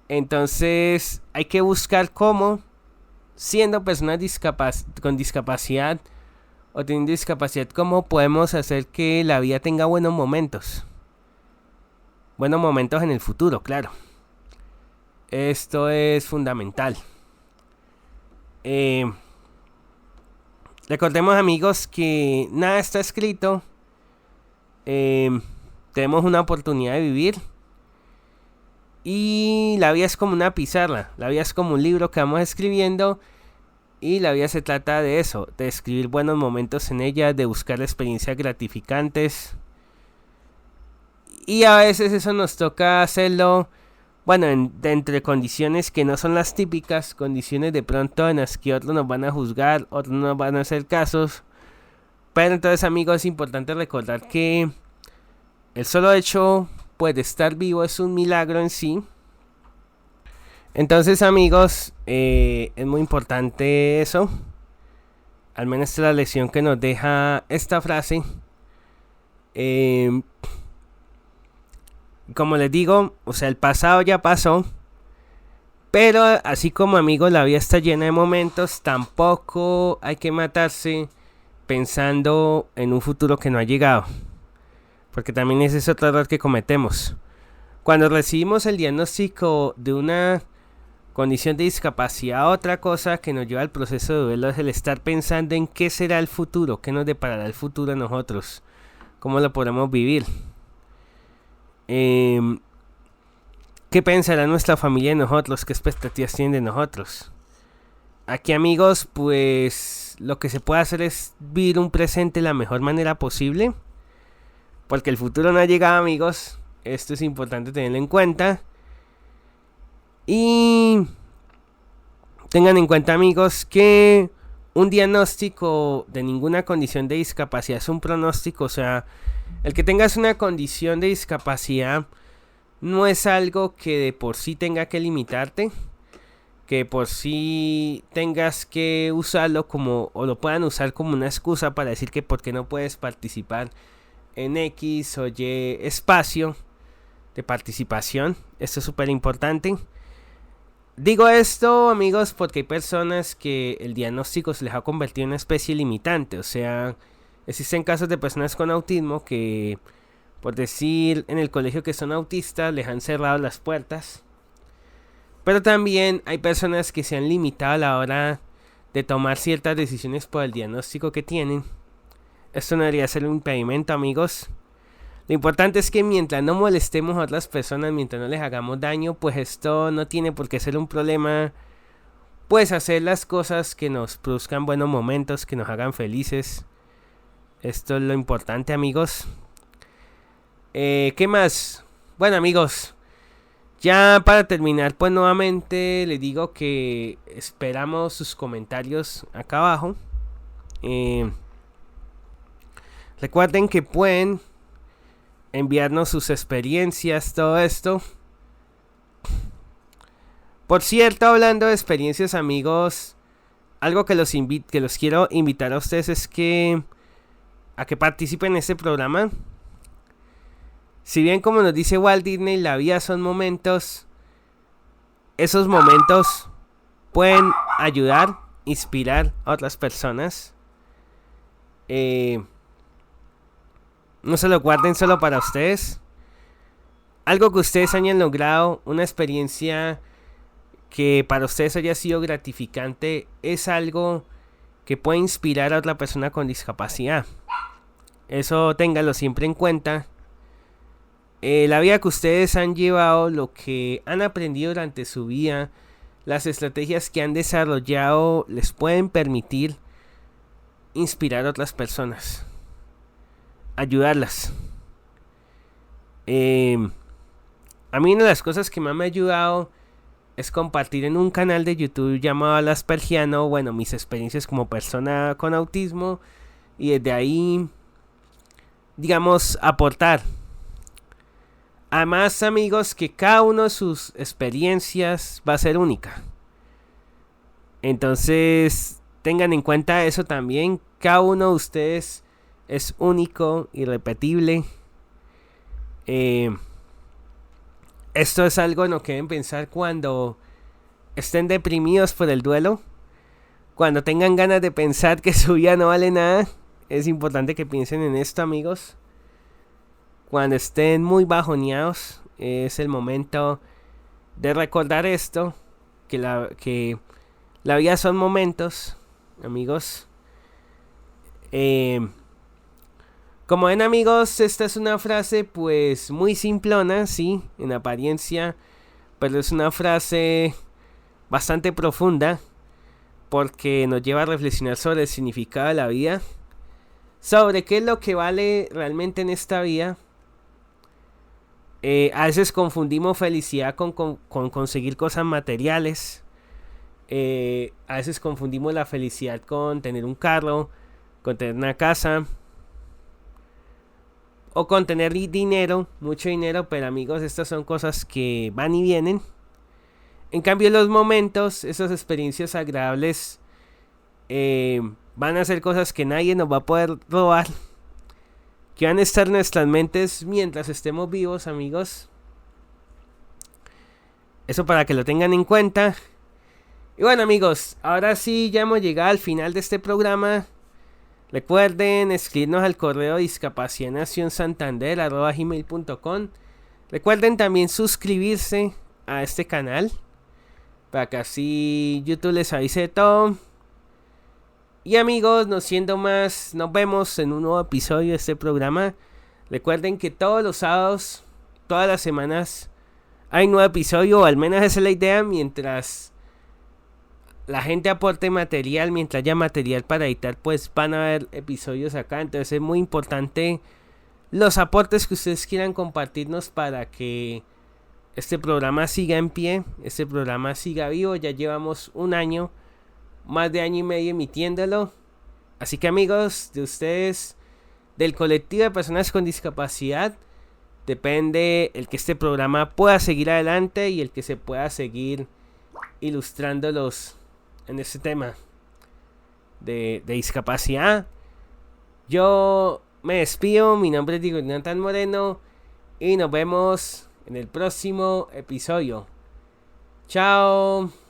entonces hay que buscar cómo, siendo personas con discapacidad o teniendo discapacidad, cómo podemos hacer que la vida tenga buenos momentos. Buenos momentos en el futuro, claro. Esto es fundamental. Recordemos, amigos, que nada está escrito. Tenemos una oportunidad de vivir. Y la vida es como una pizarra. La vida es como un libro que vamos escribiendo. Y la vida se trata de eso, de escribir buenos momentos en ella, de buscar experiencias gratificantes. Y a veces eso nos toca hacerlo, bueno, entre condiciones que no son las típicas, condiciones de pronto en las que otros nos van a juzgar, otros no nos van a hacer casos, Pero entonces, amigos, es importante recordar que el solo hecho pues, de estar vivo es un milagro en sí. Entonces, amigos, es muy importante eso. Al menos esta es la lección que nos deja esta frase. Como les digo, o sea, el pasado ya pasó. Pero así como, amigos, la vida está llena de momentos, tampoco hay que matarse pensando en un futuro que no ha llegado. Porque también ese es otro error que cometemos. Cuando recibimos el diagnóstico de una condición de discapacidad, otra cosa que nos lleva al proceso de duelo es el estar pensando en qué será el futuro, qué nos deparará el futuro a nosotros, cómo lo podremos vivir, qué pensará nuestra familia de nosotros, qué expectativas tienen de nosotros. Aquí, amigos, pues lo que se puede hacer es vivir un presente de la mejor manera posible, porque el futuro no ha llegado, amigos. Esto es importante tenerlo en cuenta. Y tengan en cuenta, amigos, que un diagnóstico de ninguna condición de discapacidad es un pronóstico. O sea, el que tengas una condición de discapacidad no es algo que de por sí tenga que limitarte, que por sí tengas que usarlo como, o lo puedan usar como una excusa para decir que por qué no puedes participar en X o Y espacio de participación. Esto es súper importante. Digo esto, amigos, porque hay personas que el diagnóstico se les ha convertido en una especie limitante. O sea, existen casos de personas con autismo que, por decir, en el colegio que son autistas, les han cerrado las puertas. Pero también hay personas que se han limitado a la hora de tomar ciertas decisiones por el diagnóstico que tienen. Esto no debería ser un impedimento, amigos. Lo importante es que mientras no molestemos a otras personas, mientras no les hagamos daño, pues esto no tiene por qué ser un problema. Pues hacer las cosas que nos produzcan buenos momentos, que nos hagan felices. Esto es lo importante, amigos. ¿Qué más? Bueno, amigos, ya para terminar, pues nuevamente les digo que esperamos sus comentarios acá abajo. Recuerden que pueden enviarnos sus experiencias, todo esto. Por cierto, hablando de experiencias, amigos, algo que los quiero invitar a ustedes es a que participen en este programa. Si bien, como nos dice Walt Disney, la vida son momentos, esos momentos pueden ayudar, inspirar a otras personas. No se lo guarden solo para ustedes. Algo que ustedes hayan logrado, una experiencia que para ustedes haya sido gratificante, es algo que puede inspirar a otra persona con discapacidad. Eso ténganlo siempre en cuenta. La vida que ustedes han llevado, lo que han aprendido durante su vida, las estrategias que han desarrollado, les pueden permitir inspirar a otras personas, ayudarlas. A mí una de las cosas que más me ha ayudado es compartir en un canal de YouTube llamado Alaspergiano, bueno, mis experiencias como persona con autismo, y desde ahí, digamos, aportar. Además, amigos, que cada uno de sus experiencias va a ser única. Entonces, tengan en cuenta eso también. Cada uno de ustedes es único, irrepetible. Esto es algo en lo que deben pensar cuando estén deprimidos por el duelo. Cuando tengan ganas de pensar que su vida no vale nada. Es importante que piensen en esto, amigos. Cuando estén muy bajoneados, es el momento de recordar esto. Que la vida son momentos, amigos. Como ven, amigos, esta es una frase pues muy simplona, sí, en apariencia, pero es una frase bastante profunda, porque nos lleva a reflexionar sobre el significado de la vida, sobre qué es lo que vale realmente en esta vida. A veces confundimos felicidad con conseguir cosas materiales. A veces confundimos la felicidad con tener un carro, con tener una casa o con tener dinero, mucho dinero, pero amigos, estas son cosas que van y vienen. En cambio, los momentos, esas experiencias agradables, van a ser cosas que nadie nos va a poder robar, que van a estar en nuestras mentes mientras estemos vivos, amigos. Eso para que lo tengan en cuenta. Y bueno, amigos, ahora sí ya hemos llegado al final de este programa. Recuerden escribirnos al correo discapacidadnacionsantander@gmail.com. Recuerden también suscribirse a este canal para que así YouTube les avise de todo. Y amigos, no siendo más, nos vemos en un nuevo episodio de este programa. Recuerden que todos los sábados, todas las semanas, hay un nuevo episodio, o al menos esa es la idea, mientras la gente aporte material, mientras haya material para editar, pues van a haber episodios acá. Entonces es muy importante los aportes que ustedes quieran compartirnos para que este programa siga en pie, este programa siga vivo. Ya llevamos un año, más de año y medio emitiéndolo. Así que amigos, de ustedes, del colectivo de personas con discapacidad, depende el que este programa pueda seguir adelante y el que se pueda seguir ilustrándolos en este tema de discapacidad. Yo me despido, mi nombre es Diego Nathan Moreno y nos vemos en el próximo episodio. Chao.